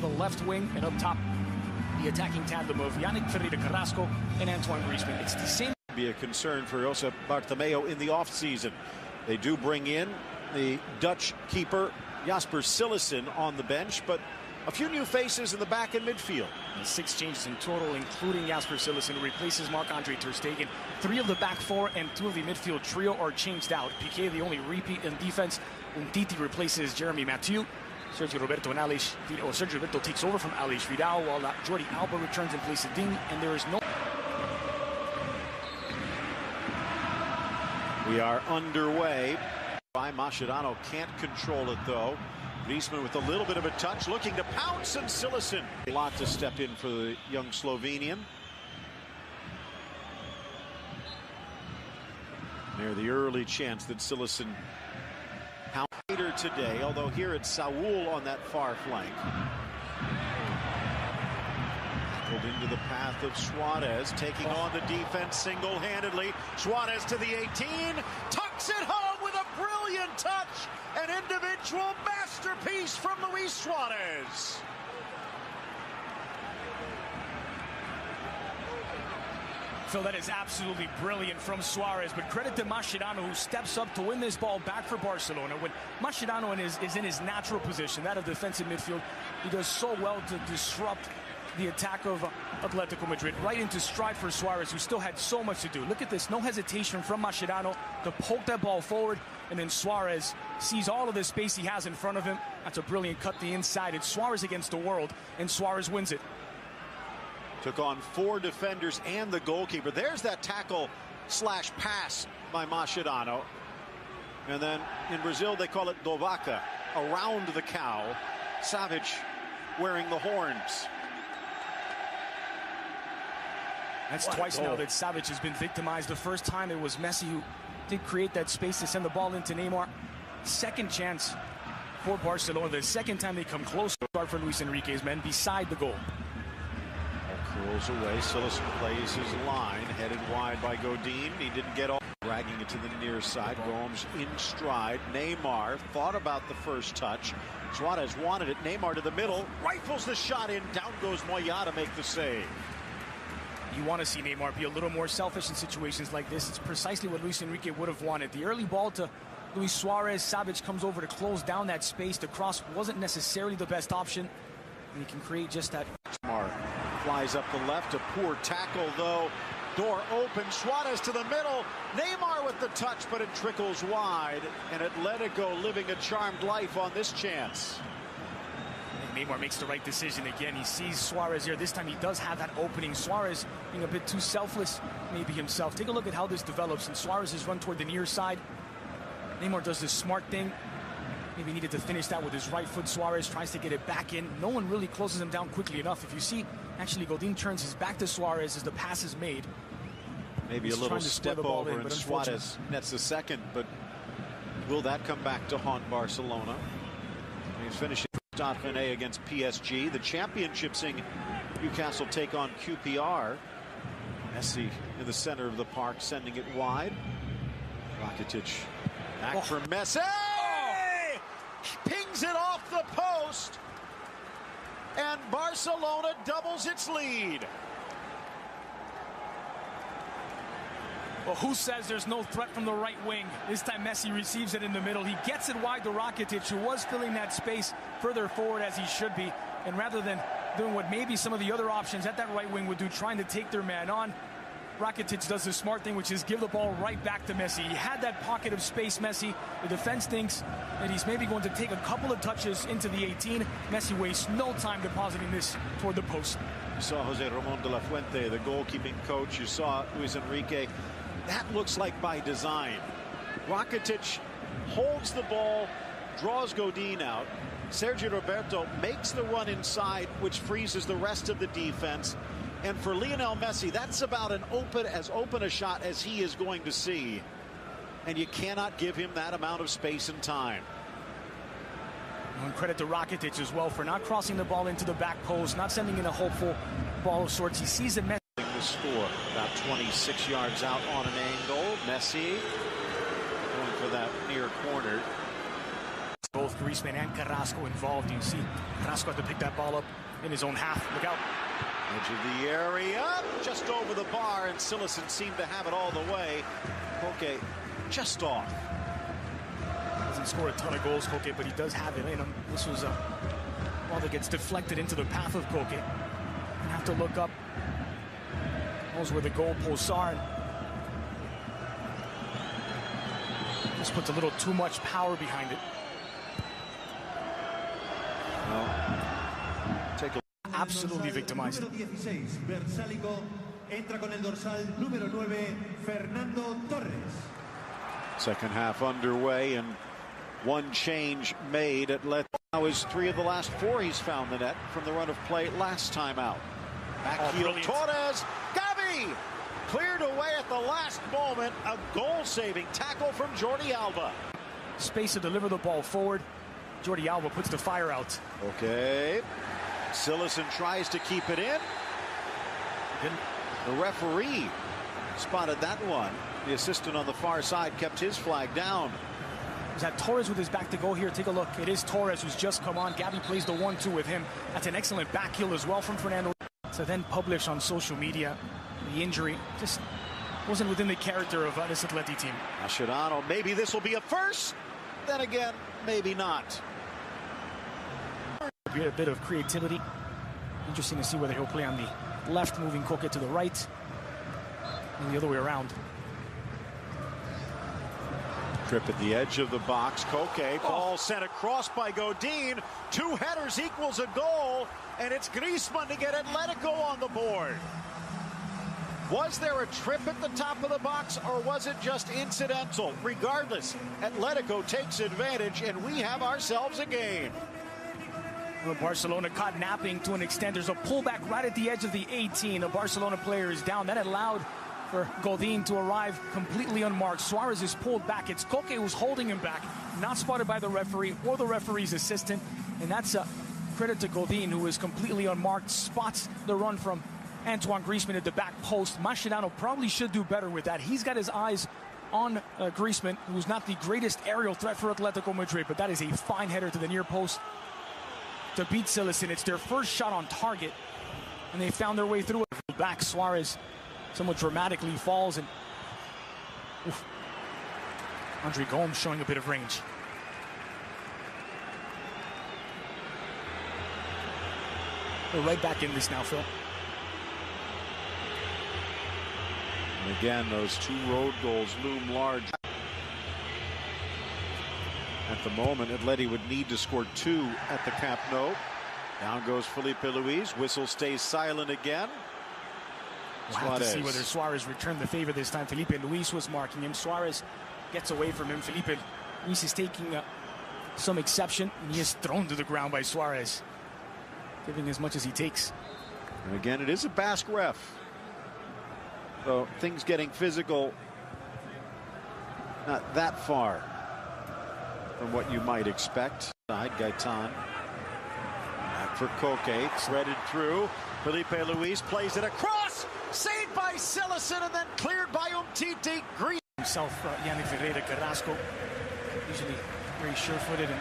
to the left wing, and up top, the attacking tandem of Yannick Ferreira-Carrasco and Antoine Griezmann. It's the same. Be a concern for Josep Bartomeu in the offseason. They do bring in the Dutch keeper Jasper Cillessen on the bench, but a few new faces in the back and midfield. And 6 changes in total, including Jasper Cillessen, who replaces Marc-Andre ter Stegen. 3 of the back 4 and 2 of the midfield trio are changed out. Piqué, the only repeat in defense. Umtiti replaces Jeremy Mathieu. Sergio Roberto takes over from Aleix Vidal, while Jordi Alba returns in place of Ding, and there is no... We are underway. Mascherano can't control it, though. Griezmann with a little bit of a touch, looking to pounce, and Cillessen. A lot to step in for the young Slovenian. There's the early chance that Cillessen later today, although here it's Saul on that far flank. Pulled into the path of Suarez, taking on the defense single-handedly. Suarez to the 18, tucks it home with a brilliant touch. An individual masterpiece from Luis Suarez. Phil, that is absolutely brilliant from Suarez, but credit to Mascherano, who steps up to win this ball back for Barcelona. When Mascherano is in his natural position, that of defensive midfield, he does so well to disrupt the attack of Atletico Madrid, right into stride for Suarez, who still had so much to do. Look at this, no hesitation from Mascherano to poke that ball forward, and then Suarez sees all of the space he has in front of him. That's a brilliant cut the inside. It's Suarez against the world, and Suarez wins it. Took on 4 defenders and the goalkeeper. There's that tackle/pass by Mascherano. And then in Brazil, they call it do vaca, around the cow. Savage wearing the horns. That's twice now that Savage has been victimized. The first time it was Messi who did create that space to send the ball into Neymar. Second chance for Barcelona. The second time they come close to start for Luis Enrique's men beside the goal. Curls away. Cillessen plays his line, headed wide by Godin. He didn't get all. Dragging it to the near side. Gomes in stride. Neymar thought about the first touch. Suarez wanted it. Neymar to the middle. Rifles the shot in. Down goes Moya to make the save. You want to see Neymar be a little more selfish in situations like this. It's precisely what Luis Enrique would have wanted. The early ball to Luis Suarez. Savage comes over to close down that space. The cross wasn't necessarily the best option, and he can create just that. Neymar flies up the left. A poor tackle, though. Door open. Suarez to the middle. Neymar with the touch, but it trickles wide. And Atletico living a charmed life on this chance. Neymar makes the right decision again. He sees Suarez here. This time he does have that opening. Suarez being a bit too selfless, maybe himself. Take a look at how this develops. And Suarez is run toward the near side. Neymar does this smart thing. Maybe needed to finish that with his right foot. Suarez tries to get it back in. No one really closes him down quickly enough. If you see, actually, Godin turns his back to Suarez as the pass is made. Maybe a little step over, and Suarez nets the second, but will that come back to haunt Barcelona? He's finishing Stade Rennais against PSG. The championship seeing Newcastle take on QPR. Messi in the center of the park, sending it wide. Rakitic back for Messi. Pings it off the post, and Barcelona doubles its lead. Well, who says there's no threat from the right wing? This time Messi receives it in the middle. He gets it wide to Rakitic, who was filling that space further forward as he should be. And rather than doing what maybe some of the other options at that right wing would do, trying to take their man on, Rakitic does the smart thing, which is give the ball right back to Messi. He had that pocket of space, Messi. The defense thinks that he's maybe going to take a couple of touches into the 18. Messi wastes no time depositing this toward the post. You saw Jose Ramon de la Fuente, the goalkeeping coach. You saw Luis Enrique. That looks like by design. Rakitic holds the ball, draws Godin out. Sergio Roberto makes the run inside, which freezes the rest of the defense. And for Lionel Messi, that's about as open a shot as he is going to see. And you cannot give him that amount of space and time. And credit to Rakitic as well for not crossing the ball into the back post, not sending in a hopeful ball of sorts. He sees the Messi. The score about 26 yards out on an angle. Messi going for that near corner. Both Griezmann and Carrasco involved. You see Carrasco had to pick that ball up in his own half. Look out. Edge of the area, just over the bar, and Cillessen seemed to have it all the way. Koke just off. Doesn't score a ton of goals, Koke, but he does have it in him. This was a ball that gets deflected into the path of Koke. You have to look up. Knows where the goal posts are. Just puts a little too much power behind it. Well, take a absolutely victimized. Second half underway and one change made. Atletico now is 3 of the last 4 he's found the net from the run of play last time out. Backheel Torres, Gavi cleared away at the last moment. A goal-saving tackle from Jordi Alba. Space to deliver the ball forward. Jordi Alba puts the fire out. Okay. Cillessen tries to keep it in. The referee spotted that one. The assistant on the far side kept his flag down. Is that Torres with his back to go here? Take a look. It is Torres who's just come on. Gavi plays the 1-2 with him. That's an excellent back heel as well from Fernando. To then publish on social media the injury just wasn't within the character of this Atleti team. Mascherano, maybe this will be a first. Then again, maybe not. A bit of creativity. Interesting to see whether he'll play on the left, moving Koke to the right, and the other way around. Trip at the edge of the box. Koke, ball sent across by Godin. 2 headers equals a goal, and it's Griezmann to get Atletico on the board. Was there a trip at the top of the box, or was it just incidental? Regardless, Atletico takes advantage, and we have ourselves a game. Well, Barcelona caught napping to an extent. There's a pullback right at the edge of the 18. A Barcelona player is down. That allowed for Godin to arrive completely unmarked. Suarez is pulled back. It's Koke who's holding him back, not spotted by the referee or the referee's assistant. And that's a credit to Godin, who is completely unmarked, spots the run from Antoine Griezmann at the back post. Mascherano probably should do better with that. He's got his eyes on Griezmann, who's not the greatest aerial threat for Atletico Madrid, but that is a fine header to the near post to beat Cillessen. It's their first shot on target, and they found their way through it. Back, Suarez somewhat dramatically falls, and Andre Gomes showing a bit of range. We're right back in this now, Phil. And again, those 2 road goals loom large. At the moment, Atleti would need to score 2 at the Camp Nou. Down goes Felipe Luis. Whistle stays silent again. We'll have to see whether Suarez returned the favor this time. Felipe Luis was marking him. Suarez gets away from him. Felipe Luis is taking some exception, and he is thrown to the ground by Suarez, giving as much as he takes. And again, it is a Basque ref. So things getting physical, not that far from what you might expect. Gaetan back for Koke, threaded through. Felipe Luis plays it across, saved by Cillessen, and then cleared by Umtiti. Himself, Yannick Ferreira Carrasco, usually very sure-footed and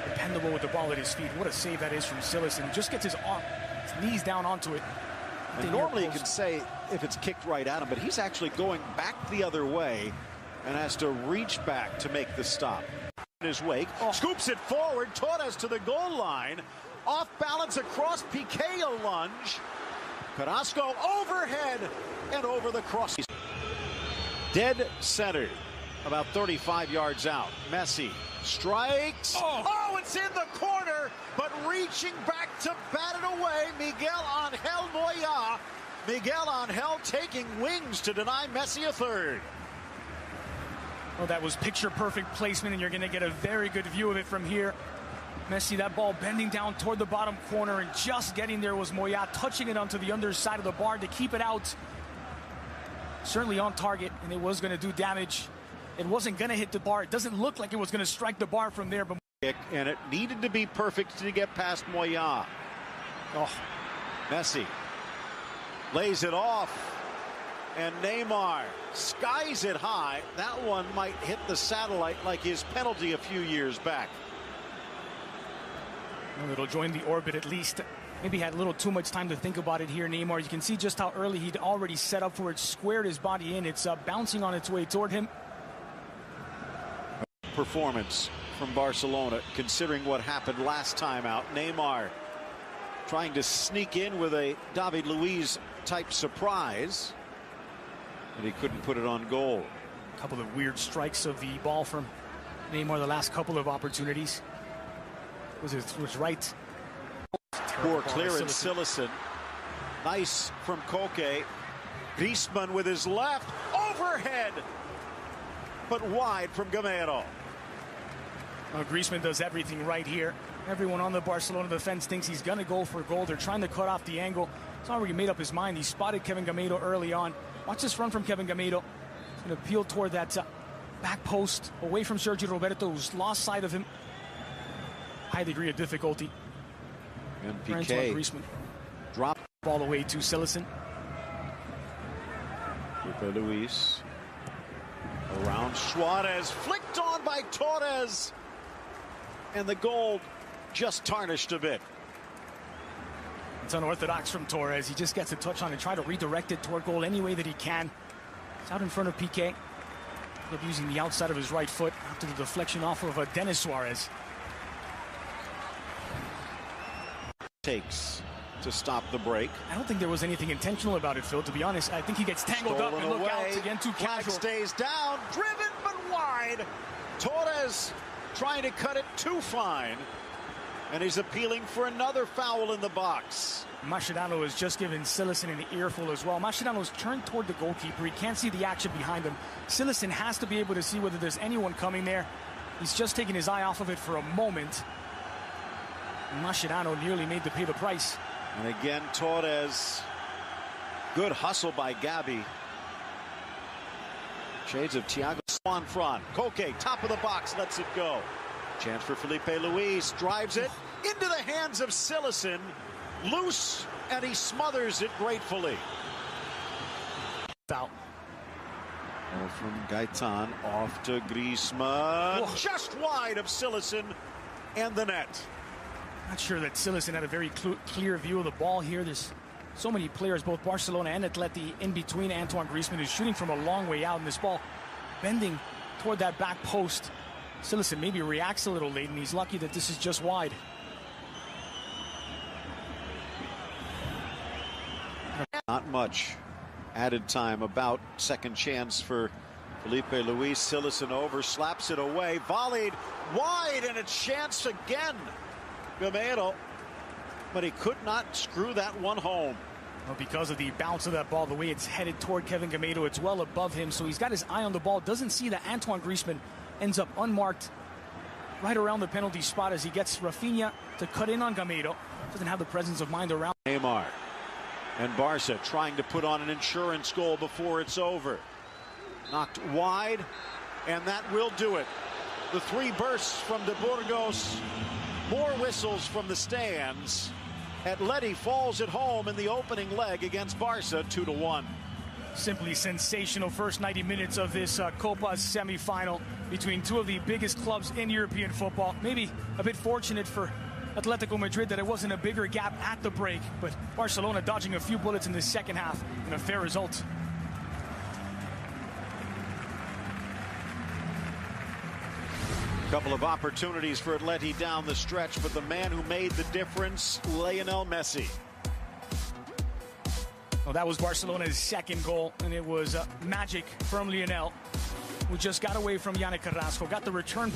dependable with the ball at his feet. What a save that is from Cillessen. He just gets his knees down onto it. And normally you can say if it's kicked right at him, but he's actually going back the other way and has to reach back to make the stop. In his wake, scoops it forward, Torres to the goal line, off balance across, Piqué a lunge. Carrasco overhead and over the cross. Dead center, about 35 yards out. Messi strikes. Oh, it's in the corner, but reaching back to bat it away, Miguel Angel Moya. Miguel Angel taking wings to deny Messi a third. Well, that was picture-perfect placement, and you're going to get a very good view of it from here. Messi, that ball bending down toward the bottom corner, and just getting there was Moya, touching it onto the underside of the bar to keep it out. Certainly on target, and it was going to do damage. It wasn't going to hit the bar. It doesn't look like it was going to strike the bar from there. But and it needed to be perfect to get past Moya. Messi lays it off. And Neymar skies it high. That one might hit the satellite like his penalty a few years back. Well, it'll join the orbit at least. Maybe had a little too much time to think about it here, Neymar. You can see just how early he'd already set up for it, squared his body in. It's bouncing on its way toward him. Performance from Barcelona, considering what happened last time out. Neymar trying to sneak in with a David Luiz type surprise, but he couldn't put it on goal. A couple of weird strikes of the ball from Neymar the last couple of opportunities. Was right. Poor clearance, Cillessen. Nice from Koke. Griezmann with his left, overhead, but wide from Gamero. Well, Griezmann does everything right here. Everyone on the Barcelona defense thinks he's going to go for a goal. They're trying to cut off the angle. He's already made up his mind. He spotted Kevin Gamero early on. Watch this run from Kevin Gamero. He's going to peel toward that back post, away from Sergio Roberto, who's lost sight of him. High degree of difficulty. And Piqué Griezmann drop ball away to Cillessen. Felipe Luis around Suarez, flicked on by Torres, and the goal just tarnished a bit. It's unorthodox from Torres. He just gets a touch on it, try to redirect it toward goal any way that he can. It's out in front of Piqué. Using the outside of his right foot after the deflection off of Denis Suarez. Takes to stop the break. I don't think there was anything intentional about it, Phil, to be honest. I think he gets tangled up and look out again, too casual. Stays down, driven but wide. Torres trying to cut it too fine, and he's appealing for another foul in the box. Mascherano has just given Cillessen an earful as well. Mascherano's turned toward the goalkeeper. He can't see the action behind him. Cillessen has to be able to see whether there's anyone coming there. He's just taking his eye off of it for a moment. Mascherano nearly made to pay the price. And again, Torres. Good hustle by Gabi. Shades of Thiago Swanfran. Koke, top of the box, lets it go. Chance for Felipe Luis. Drives it into the hands of Cillessen. Loose, and he smothers it gratefully. Foul. From Gaetan off to Griezmann. Whoa. Just wide of Cillessen and the net. Not sure that Cillessen had a very clear view of the ball here. There's so many players, both Barcelona and Atleti, in between Antoine Griezmann, who's shooting from a long way out, and this ball bending toward that back post. Cillessen maybe reacts a little late, and he's lucky that this is just wide. Not much added time, about second chance for Felipe Luis. Cillessen over, slaps it away, volleyed wide, and a chance again. Gamero, but he could not screw that one home. Well, because of the bounce of that ball, the way it's headed toward Kevin Gamero, it's well above him, so he's got his eye on the ball. Doesn't see that Antoine Griezmann ends up unmarked right around the penalty spot as he gets Rafinha to cut in on Gamero. Doesn't have the presence of mind around. Neymar and Barca trying to put on an insurance goal before it's over. Knocked wide, and that will do it. The three bursts from De Burgos. More whistles from the stands. Atleti falls at home in the opening leg against Barca 2-1. Simply sensational first 90 minutes of this Copa semifinal between two of the biggest clubs in European football. Maybe a bit fortunate for Atletico Madrid that it wasn't a bigger gap at the break, but Barcelona dodging a few bullets in the second half and a fair result. Couple of opportunities for Atleti down the stretch, but the man who made the difference, Lionel Messi. Well, that was Barcelona's second goal, and it was magic from Lionel, who just got away from Yannick Carrasco, got the return.